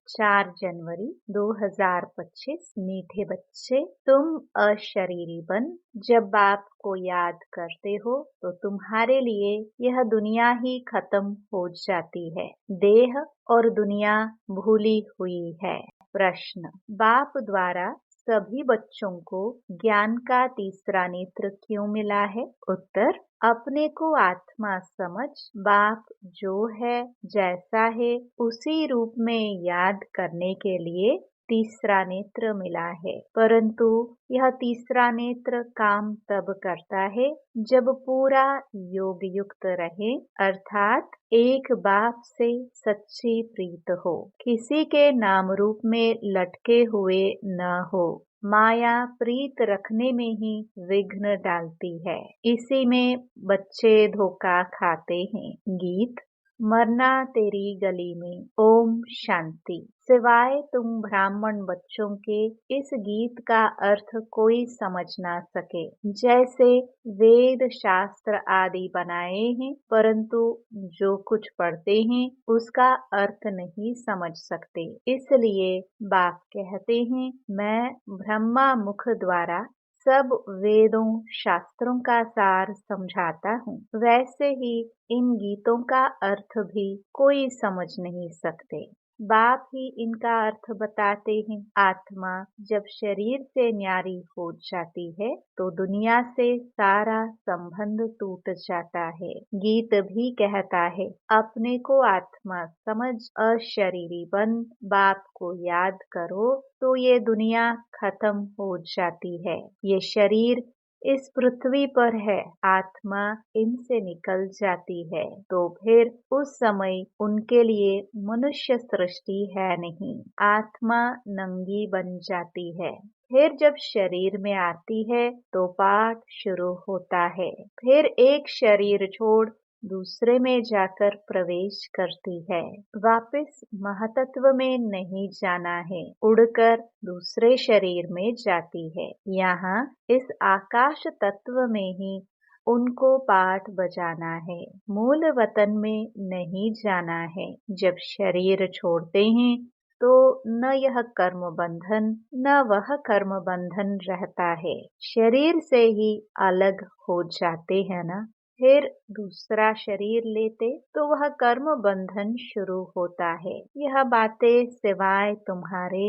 4 जनवरी 2025। मीठे बच्चे, तुम अशरीरी बन जब बाप को याद करते हो तो तुम्हारे लिए यह दुनिया ही खत्म हो जाती है। देह और दुनिया भूली हुई है। प्रश्न, बाप द्वारा सभी बच्चों को ज्ञान का तीसरा नेत्र क्यों मिला है? उत्तर, अपने को आत्मा समझ बाप जो है जैसा है उसी रूप में याद करने के लिए तीसरा नेत्र मिला है। परंतु यह तीसरा नेत्र काम तब करता है जब पूरा योग युक्त रहे, अर्थात एक बाप से सच्ची प्रीत हो, किसी के नाम रूप में लटके हुए न हो। माया प्रीत रखने में ही विघ्न डालती है, इसी में बच्चे धोखा खाते हैं। गीत, मरना तेरी गली में। ओम शांति। सिवाय तुम ब्राह्मण बच्चों के इस गीत का अर्थ कोई समझ ना सके। जैसे वेद शास्त्र आदि बनाए हैं, परंतु जो कुछ पढ़ते हैं उसका अर्थ नहीं समझ सकते। इसलिए बाप कहते हैं, मैं ब्रह्मा मुख द्वारा सब वेदों शास्त्रों का सार समझाता हूँ। वैसे ही इन गीतों का अर्थ भी कोई समझ नहीं सकते। बाप ही इनका अर्थ बताते हैं। आत्मा जब शरीर से न्यारी हो जाती है तो दुनिया से सारा संबंध टूट जाता है। गीत भी कहता है, अपने को आत्मा समझ अशरीरी बन बाप को याद करो तो ये दुनिया खत्म हो जाती है। ये शरीर इस पृथ्वी पर है, आत्मा इनसे निकल जाती है तो फिर उस समय उनके लिए मनुष्य सृष्टि है नहीं। आत्मा नंगी बन जाती है। फिर जब शरीर में आती है तो पाठ शुरू होता है। फिर एक शरीर छोड़ दूसरे में जाकर प्रवेश करती है। वापस महतत्व में नहीं जाना है, उड़कर दूसरे शरीर में जाती है। यहाँ इस आकाश तत्व में ही उनको पाठ बजाना है, मूल वतन में नहीं जाना है। जब शरीर छोड़ते हैं तो न यह कर्म बंधन न वह कर्म बंधन रहता है। शरीर से ही अलग हो जाते हैं ना। फिर दूसरा शरीर लेते तो वह कर्म बंधन शुरू होता है। यह बातें सिवाय तुम्हारे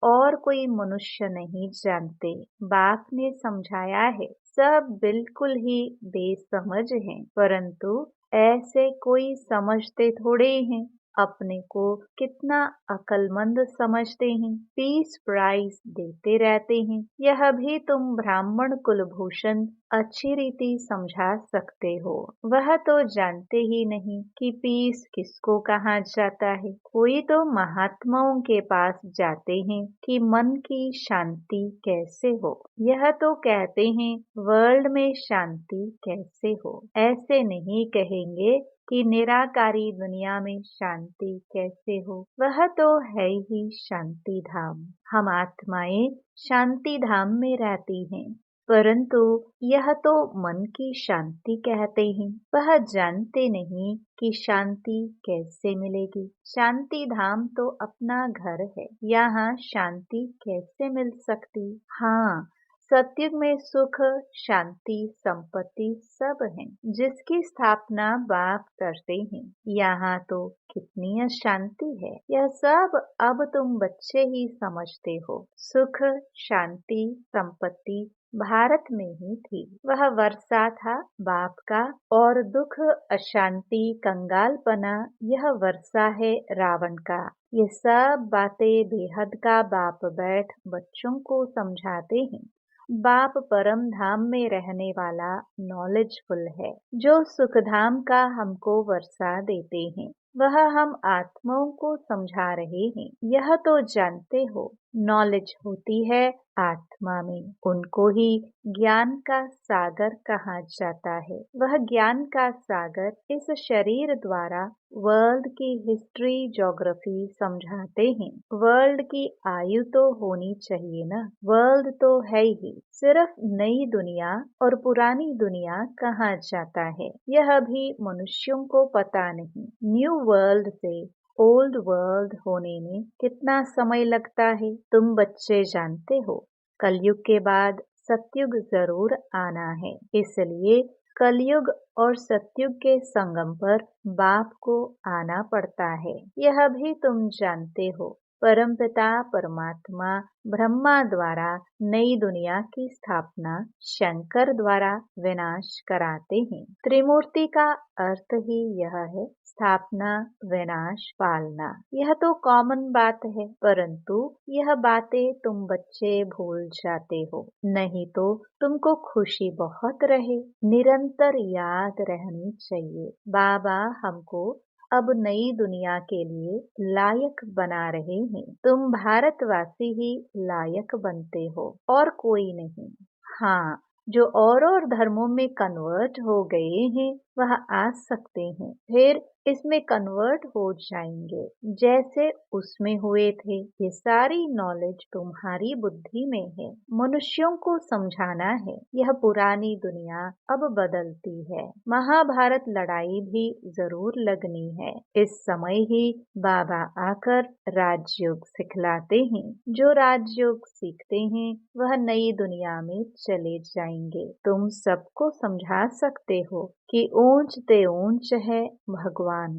और कोई मनुष्य नहीं जानते। बाप ने समझाया है, सब बिल्कुल ही बेसमझ हैं, परंतु ऐसे कोई समझते थोड़े हैं। अपने को कितना अक्लमंद समझते हैं, पीस प्राइज देते रहते हैं। यह भी तुम ब्राह्मण कुलभूषण अच्छी रीति समझा सकते हो। वह तो जानते ही नहीं कि पीस किसको कहा जाता है। कोई तो महात्माओं के पास जाते हैं कि मन की शांति कैसे हो। यह तो कहते हैं वर्ल्ड में शांति कैसे हो। ऐसे नहीं कहेंगे कि निराकारी दुनिया में शांति कैसे हो। वह तो है ही शांति धाम। हम आत्माएं शांति धाम में रहती हैं, परंतु यह तो मन की शांति कहते हैं। वह जानते नहीं कि शांति कैसे मिलेगी। शांति धाम तो अपना घर है, यहाँ शांति कैसे मिल सकती। हाँ, सत्युग में सुख शांति संपत्ति सब है, जिसकी स्थापना बाप करते हैं। यहाँ तो कितनी अशांति है, यह सब अब तुम बच्चे ही समझते हो। सुख शांति संपत्ति भारत में ही थी, वह वर्षा था बाप का, और दुख अशांति कंगालपना यह वर्षा है रावण का। ये सब बातें बेहद का बाप बैठ बच्चों को समझाते हैं। बाप परम धाम में रहने वाला नॉलेजफुल है, जो सुख धाम का हमको वर्षा देते हैं। वह हम आत्माओं को समझा रहे हैं। यह तो जानते हो, नॉलेज होती है आत्मा में, उनको ही ज्ञान का सागर कहा जाता है। वह ज्ञान का सागर इस शरीर द्वारा वर्ल्ड की हिस्ट्री ज्योग्राफी समझाते हैं। वर्ल्ड की आयु तो होनी चाहिए ना, वर्ल्ड तो है ही, सिर्फ नई दुनिया और पुरानी दुनिया कहा जाता है, यह भी मनुष्यों को पता नहीं। न्यू वर्ल्ड से ओल्ड वर्ल्ड होने में कितना समय लगता है तुम बच्चे जानते हो। कलयुग के बाद सतयुग जरूर आना है, इसलिए कलयुग और सतयुग के संगम पर बाप को आना पड़ता है। यह भी तुम जानते हो, परमपिता परमात्मा ब्रह्मा द्वारा नई दुनिया की स्थापना शंकर द्वारा विनाश कराते हैं। त्रिमूर्ति का अर्थ ही यह है, स्थापना, विनाश, पालना। यह तो कॉमन बात है, परंतु यह बातें तुम बच्चे भूल जाते हो। नहीं तो तुमको खुशी बहुत रहे, निरंतर याद रहनी चाहिए, बाबा हमको अब नई दुनिया के लिए लायक बना रहे हैं। तुम भारतवासी ही लायक बनते हो और कोई नहीं। हाँ, जो और धर्मों में कन्वर्ट हो गए हैं वह आ सकते हैं, फिर इसमें कन्वर्ट हो जाएंगे जैसे उसमें हुए थे। ये सारी नॉलेज तुम्हारी बुद्धि में है, मनुष्यों को समझाना है। यह पुरानी दुनिया अब बदलती है, महाभारत लड़ाई भी जरूर लगनी है। इस समय ही बाबा आकर राजयोग सिखलाते हैं। जो राजयोग सीखते हैं वह नई दुनिया में चले जाएंगे। तुम सबको समझा सकते हो कि ऊंच ते ऊंच है भगवान,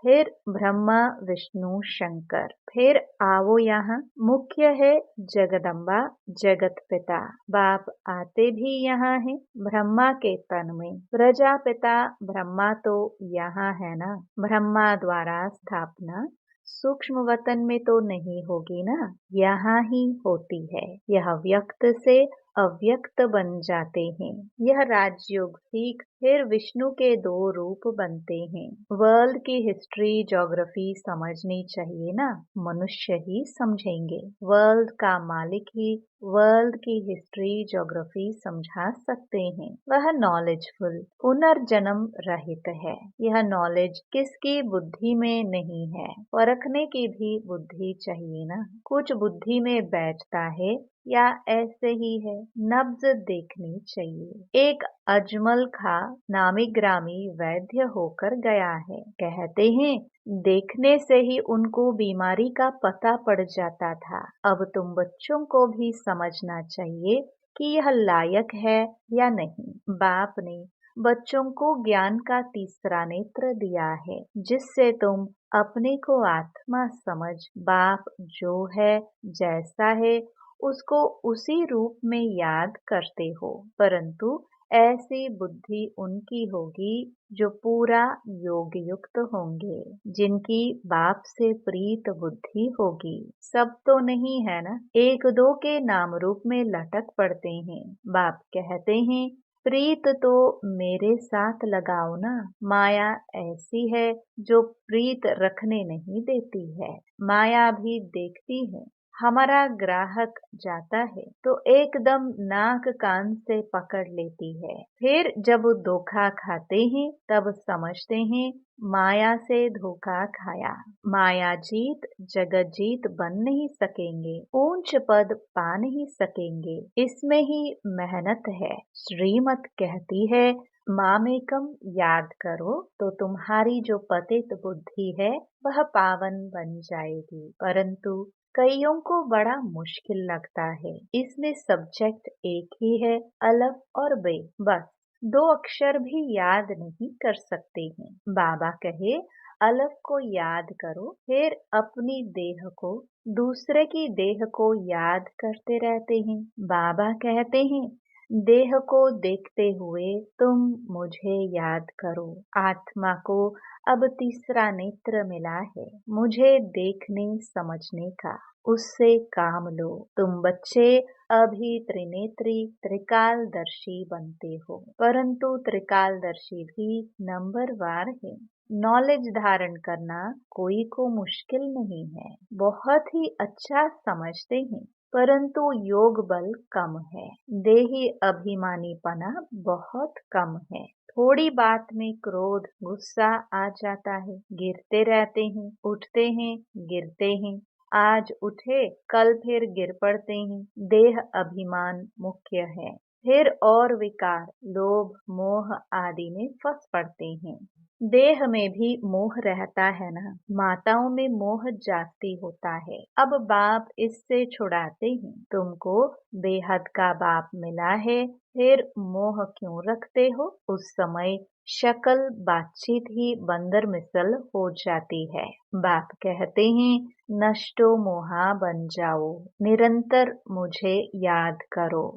फिर ब्रह्मा विष्णु शंकर, फिर आओ यहाँ मुख्य है जगदम्बा जगत पिता। बाप आते भी यहाँ है ब्रह्मा के तन में। प्रजापिता ब्रह्मा तो यहाँ है ना, ब्रह्मा द्वारा स्थापना सूक्ष्म वतन में तो नहीं होगी ना, यहाँ ही होती है। यह व्यक्त से अव्यक्त बन जाते हैं। यह राजयोग सीख फिर विष्णु के 2 रूप बनते हैं। वर्ल्ड की हिस्ट्री ज्योग्राफी समझनी चाहिए ना, मनुष्य ही समझेंगे। वर्ल्ड का मालिक ही वर्ल्ड की हिस्ट्री ज्योग्राफी समझा सकते हैं। वह नॉलेजफुल पुनर्जन्म रहित है। यह नॉलेज किसकी बुद्धि में नहीं है, परखने की भी बुद्धि चाहिए ना। कुछ बुद्धि में बैठता है या ऐसे ही है, नब्ज देखनी चाहिए। एक अजमल खां नामी ग्रामी वैद्य होकर गया है। कहते हैं देखने से ही उनको बीमारी का पता पड़ जाता था। अब तुम बच्चों को भी समझना चाहिए कि यह लायक है या नहीं। बाप ने बच्चों को ज्ञान का तीसरा नेत्र दिया है, जिससे तुम अपने को आत्मा समझ बाप जो है जैसा है उसको उसी रूप में याद करते हो। परंतु ऐसी बुद्धि उनकी होगी जो पूरा योग युक्त होंगे, जिनकी बाप से प्रीत बुद्धि होगी। सब तो नहीं है ना, 1-2 के नाम रूप में लटक पड़ते हैं। बाप कहते हैं प्रीत तो मेरे साथ लगाओ ना। माया ऐसी है जो प्रीत रखने नहीं देती है। माया भी देखती है। हमारा ग्राहक जाता है तो एकदम नाक कान से पकड़ लेती है। फिर जब धोखा खाते हैं तब समझते हैं माया से धोखा खाया। माया जीत जगत जीत बन नहीं सकेंगे, ऊंच पद पा नहीं सकेंगे। इसमें ही मेहनत है। श्रीमत कहती है मामेकम याद करो तो तुम्हारी जो पतित बुद्धि है वह पावन बन जाएगी। परंतु कईयों को बड़ा मुश्किल लगता है। इसमें सब्जेक्ट एक ही है, अलफ और बे, बस 2 अक्षर भी याद नहीं कर सकते हैं। बाबा कहे अलफ को याद करो, फिर अपनी देह को दूसरे की देह को याद करते रहते हैं। बाबा कहते हैं देह को देखते हुए तुम मुझे याद करो। आत्मा को अब तीसरा नेत्र मिला है, मुझे देखने समझने का, उससे काम लो। तुम बच्चे अभी त्रिनेत्री त्रिकालदर्शी बनते हो, परंतु त्रिकालदर्शी भी नंबरवार है। नॉलेज धारण करना कोई को मुश्किल नहीं है, बहुत ही अच्छा समझते हैं, परंतु योग बल कम है। देही अभिमानीपना बहुत कम है। थोड़ी बात में क्रोध गुस्सा आ जाता है, गिरते रहते हैं, उठते हैं, गिरते हैं। आज उठे कल फिर गिर पड़ते हैं। देह अभिमान मुख्य है। फिर और विकार, लोभ, मोह आदि में फंस पड़ते हैं। देह में भी मोह रहता है ना, माताओं में मोह जास्ती होता है। अब बाप इससे छुड़ाते हैं। तुमको बेहद का बाप मिला है, फिर मोह क्यों रखते हो? उस समय शकल बातचीत ही बंदर मिसल हो जाती है। बाप कहते हैं, नष्टो मोहा बन जाओ, निरंतर मुझे याद करो।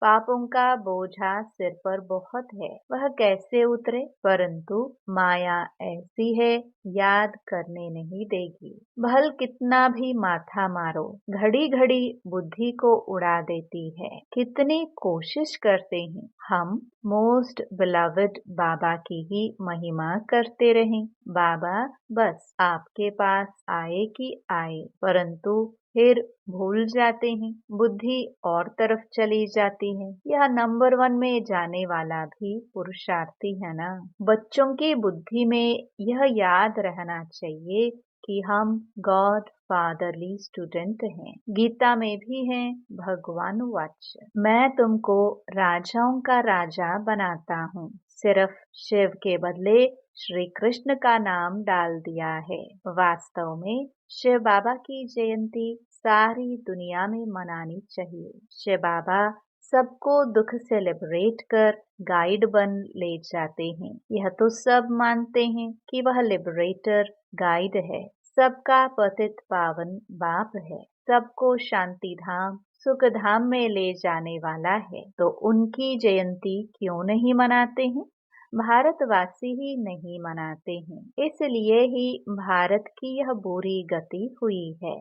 पापों का बोझा सिर पर बहुत है, वह कैसे उतरे? परंतु माया ऐसी है, याद करने नहीं देगी। भल कितना भी माथा मारो, घड़ी घड़ी बुद्धि को उड़ा देती है। कितनी कोशिश करते हैं हम मोस्ट बिलवड बाबा की ही महिमा करते रहें। बाबा बस आपके पास आए कि आए, परंतु फिर भूल जाते हैं, बुद्धि और तरफ चली जाती है। यह नंबर 1 में जाने वाला भी पुरुषार्थी है ना। बच्चों की बुद्धि में यह याद रहना चाहिए कि हम गॉड फादरली स्टूडेंट हैं। गीता में भी है भगवान वाच्य, मैं तुमको राजाओं का राजा बनाता हूँ। सिर्फ शिव के बदले श्री कृष्ण का नाम डाल दिया है। वास्तव में शिव बाबा की जयंती सारी दुनिया में मनानी चाहिए। शिव बाबा सबको दुख से लिबरेट कर गाइड बन ले जाते हैं। यह तो सब मानते हैं कि वह लिबरेटर गाइड है, सबका पतित पावन बाप है, सबको शांति धाम सुख धाम में ले जाने वाला है। तो उनकी जयंती क्यों नहीं मनाते हैं? भारतवासी ही नहीं मनाते हैं, इसलिए ही भारत की यह बुरी गति हुई है।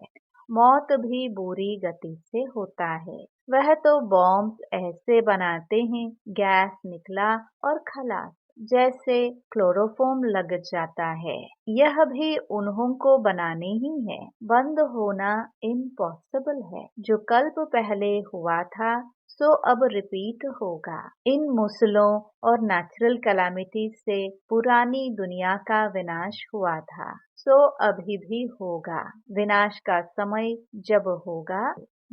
मौत भी बुरी गति से होता है। वह तो बॉम्ब ऐसे बनाते हैं, गैस निकला और खलास, जैसे क्लोरोफॉर्म लग जाता है। यह भी उन्हों को बनाने ही है। बंद होना इम्पॉसिबल है। जो कल्प पहले हुआ था सो अब रिपीट होगा। इन मुसलों और नेचुरल कैलामिटी से पुरानी दुनिया का विनाश हुआ था, सो अभी भी होगा। विनाश का समय जब होगा,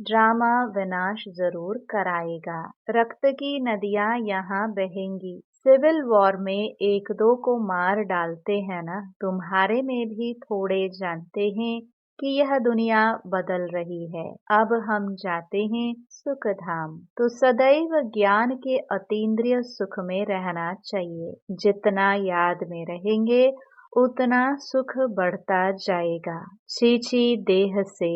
ड्रामा विनाश जरूर कराएगा। रक्त की नदियां यहाँ बहेंगी। सिविल वॉर में एक दो को मार डालते हैं ना, तुम्हारे में भी थोड़े जानते हैं कि यह दुनिया बदल रही है। अब हम जाते हैं सुख धाम, तो सदैव ज्ञान के अतीन्द्रिय सुख में रहना चाहिए। जितना याद में रहेंगे उतना सुख बढ़ता जाएगा। छीछी देह से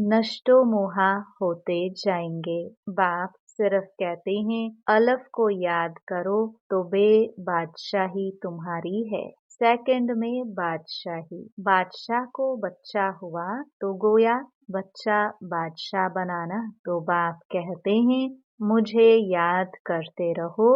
नष्टो मोहा होते जाएंगे। बाप सिर्फ कहते हैं अलफ को याद करो तो बे बादशाही तुम्हारी है। सेकंड में बादशाही, बादशाह को बच्चा हुआ तो गोया बच्चा बादशाह बनाना। तो बाप कहते हैं मुझे याद करते रहो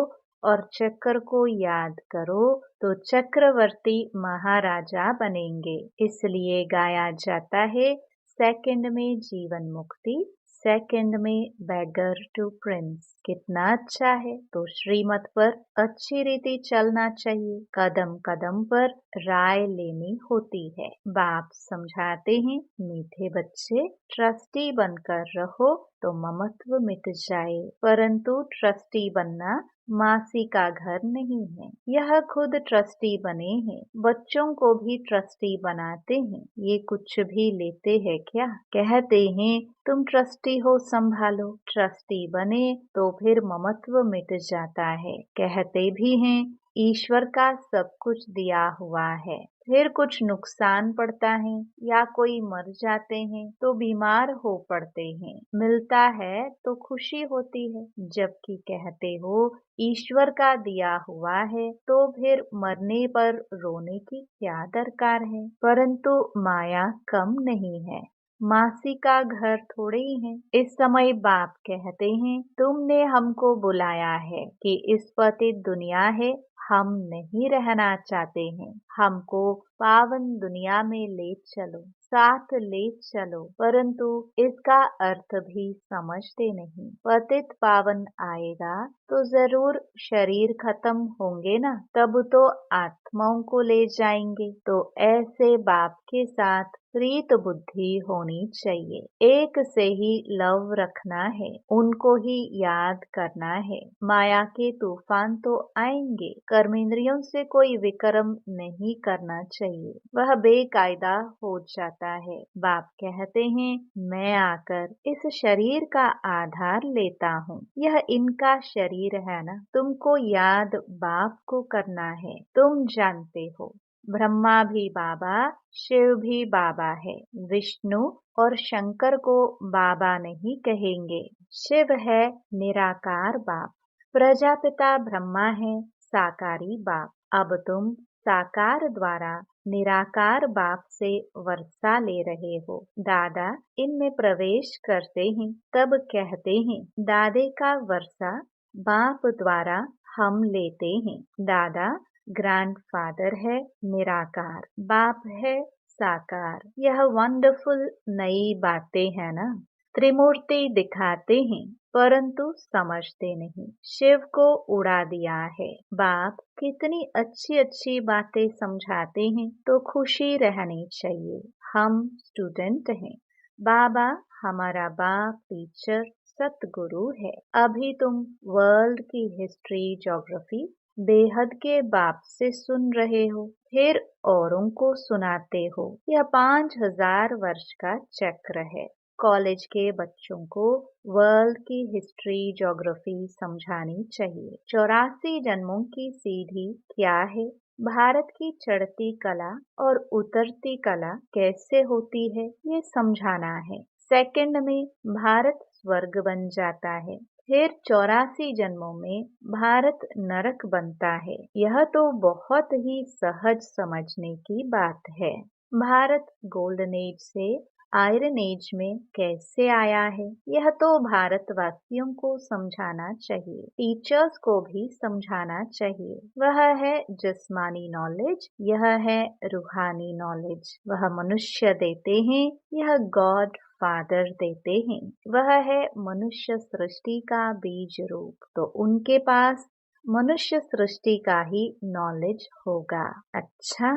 और चक्र को याद करो तो चक्रवर्ती महाराजा बनेंगे। इसलिए गाया जाता है सेकंड में जीवन मुक्ति, सेकंड में बेगर टू प्रिंस। कितना अच्छा है। तो श्रीमत पर अच्छी रीति चलना चाहिए, कदम कदम पर राय लेनी होती है। बाप समझाते हैं मीठे बच्चे, ट्रस्टी बनकर रहो तो ममत्व मिट जाए, परंतु ट्रस्टी बनना मासी का घर नहीं है। यह खुद ट्रस्टी बने हैं, बच्चों को भी ट्रस्टी बनाते हैं। ये कुछ भी लेते हैं क्या? कहते हैं तुम ट्रस्टी हो, संभालो। ट्रस्टी बने तो फिर ममत्व मिट जाता है। कहते भी हैं ईश्वर का सब कुछ दिया हुआ है, फिर कुछ नुकसान पड़ता है या कोई मर जाते हैं तो बीमार हो पड़ते हैं, मिलता है तो खुशी होती है। जबकि कहते हो ईश्वर का दिया हुआ है तो फिर मरने पर रोने की क्या दरकार है। परंतु माया कम नहीं है, मासी का घर थोड़े ही है। इस समय बाप कहते हैं तुमने हमको बुलाया है कि इस पतित दुनिया है, हम नहीं रहना चाहते हैं, हमको पावन दुनिया में ले चलो, साथ ले चलो। परंतु इसका अर्थ भी समझते नहीं। पतित पावन आएगा तो जरूर शरीर खत्म होंगे ना, तब तो आत्माओं को ले जाएंगे। तो ऐसे बाप के साथ प्रीत बुद्धि होनी चाहिए। एक से ही लव रखना है, उनको ही याद करना है। माया के तूफान तो आएंगे, कर्मेंद्रियों से कोई विक्रम नहीं करना चाहिए, वह बेकायदा हो जाता है। बाप कहते हैं मैं आकर इस शरीर का आधार लेता हूँ, यह इनका शरीर है ना, तुमको याद बाप को करना है। तुम जानते हो ब्रह्मा भी बाबा, शिव भी बाबा है। विष्णु और शंकर को बाबा नहीं कहेंगे। शिव है निराकार बाप, प्रजापिता ब्रह्मा है साकारी बाप। अब तुम साकार द्वारा निराकार बाप से वर्षा ले रहे हो। दादा इनमें प्रवेश करते हैं तब कहते हैं दादे का वर्षा बाप द्वारा हम लेते हैं। दादा ग्रैंडफादर है निराकार, बाप है साकार। यह वंडरफुल नई बातें है ना। त्रिमूर्ति दिखाते हैं परंतु समझते नहीं। शिव को उड़ा दिया है। बाप कितनी अच्छी अच्छी बातें समझाते हैं तो खुशी रहनी चाहिए। हम स्टूडेंट हैं, बाबा हमारा बाप टीचर सतगुरु है। अभी तुम वर्ल्ड की हिस्ट्री ज्योग्राफी बेहद के बाप से सुन रहे हो, फिर औरों को सुनाते हो। यह 5000 वर्ष का चक्र है। कॉलेज के बच्चों को वर्ल्ड की हिस्ट्री ज्योग्राफी समझानी चाहिए। 84 जन्मों की सीढ़ी क्या है, भारत की चढ़ती कला और उतरती कला कैसे होती है, ये समझाना है। सेकंड में भारत स्वर्ग बन जाता है, फिर 84 जन्मों में भारत नरक बनता है। यह तो बहुत ही सहज समझने की बात है। भारत गोल्डन एज से आयरन एज में कैसे आया है, यह तो भारतवासियों को समझाना चाहिए, टीचर्स को भी समझाना चाहिए। वह है जिस्मानी नॉलेज, यह है रूहानी नॉलेज। वह मनुष्य देते हैं, यह गॉड फादर देते हैं। वह है मनुष्य सृष्टि का बीज रूप, तो उनके पास मनुष्य सृष्टि का ही नॉलेज होगा। अच्छा,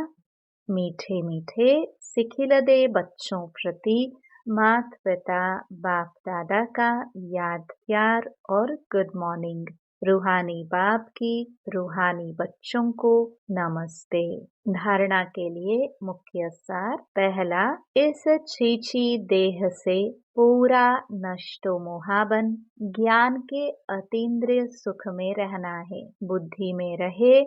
मीठे मीठे सिखिलदे बच्चों प्रति माता पिता बाप दादा का याद प्यार और गुड मॉर्निंग। रूहानी बाप की रूहानी बच्चों को नमस्ते। धारणा के लिए मुख्य सार। पहला, इस छीछी देह से पूरा नष्टो मोहाबन ज्ञान के अतीन्द्रिय सुख में रहना है। बुद्धि में रहे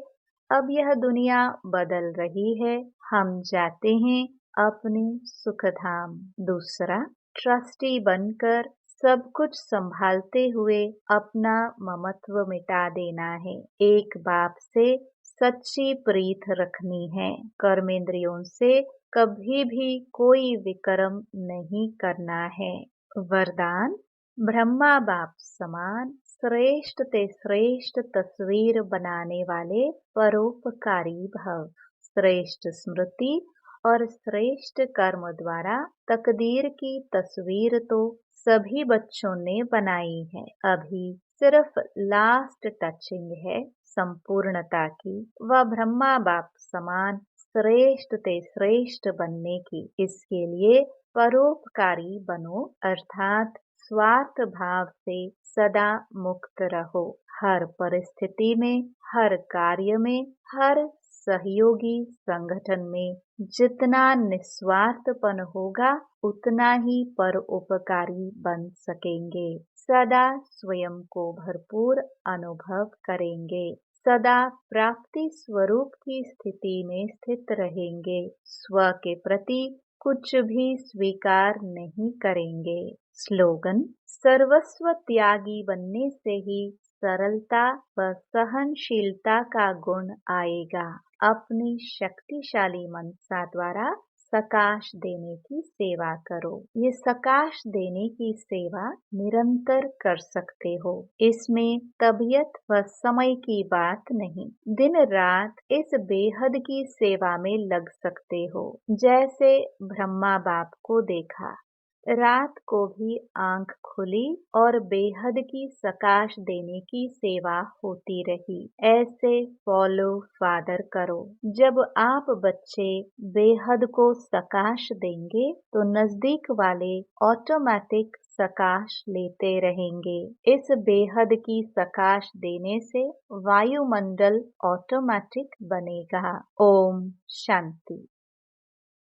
अब यह दुनिया बदल रही है, हम जाते हैं अपने सुखधाम। दूसरा, ट्रस्टी बनकर सब कुछ संभालते हुए अपना ममत्व मिटा देना है। एक बाप से सच्ची प्रीत रखनी है। कर्मेंद्रियों से कभी भी कोई विक्रम नहीं करना है। वरदान, ब्रह्मा बाप समान श्रेष्ठ ते श्रेष्ठ तस्वीर बनाने वाले परोपकारी भव। श्रेष्ठ स्मृति और श्रेष्ठ कर्म द्वारा तकदीर की तस्वीर तो सभी बच्चों ने बनाई है। अभी सिर्फ लास्ट टचिंग है संपूर्णता की, वह ब्रह्मा बाप समान श्रेष्ठ ते श्रेष्ठ बनने की। इसके लिए परोपकारी बनो, अर्थात स्वार्थ भाव से सदा मुक्त रहो। हर परिस्थिति में, हर कार्य में, हर सहयोगी संगठन में जितना निस्वार्थपन होगा उतना ही परोपकारी बन सकेंगे। सदा स्वयं को भरपूर अनुभव करेंगे। सदा प्राप्ति स्वरूप की स्थिति में स्थित रहेंगे। स्व के प्रति कुछ भी स्वीकार नहीं करेंगे। स्लोगन, सर्वस्व त्यागी बनने से ही सरलता व सहनशीलता का गुण आएगा। अपनी शक्तिशाली मनसा द्वारा सकाश देने की सेवा करो। ये सकाश देने की सेवा निरंतर कर सकते हो। इसमें तबीयत व समय की बात नहीं, दिन रात इस बेहद की सेवा में लग सकते हो। जैसे ब्रह्मा बाप को देखा, रात को भी आंख खुली और बेहद की प्रकाश देने की सेवा होती रही। ऐसे फॉलो फादर करो। जब आप बच्चे बेहद को प्रकाश देंगे तो नजदीक वाले ऑटोमेटिक प्रकाश लेते रहेंगे। इस बेहद की प्रकाश देने से वायुमंडल ऑटोमेटिक बनेगा। ओम शांति।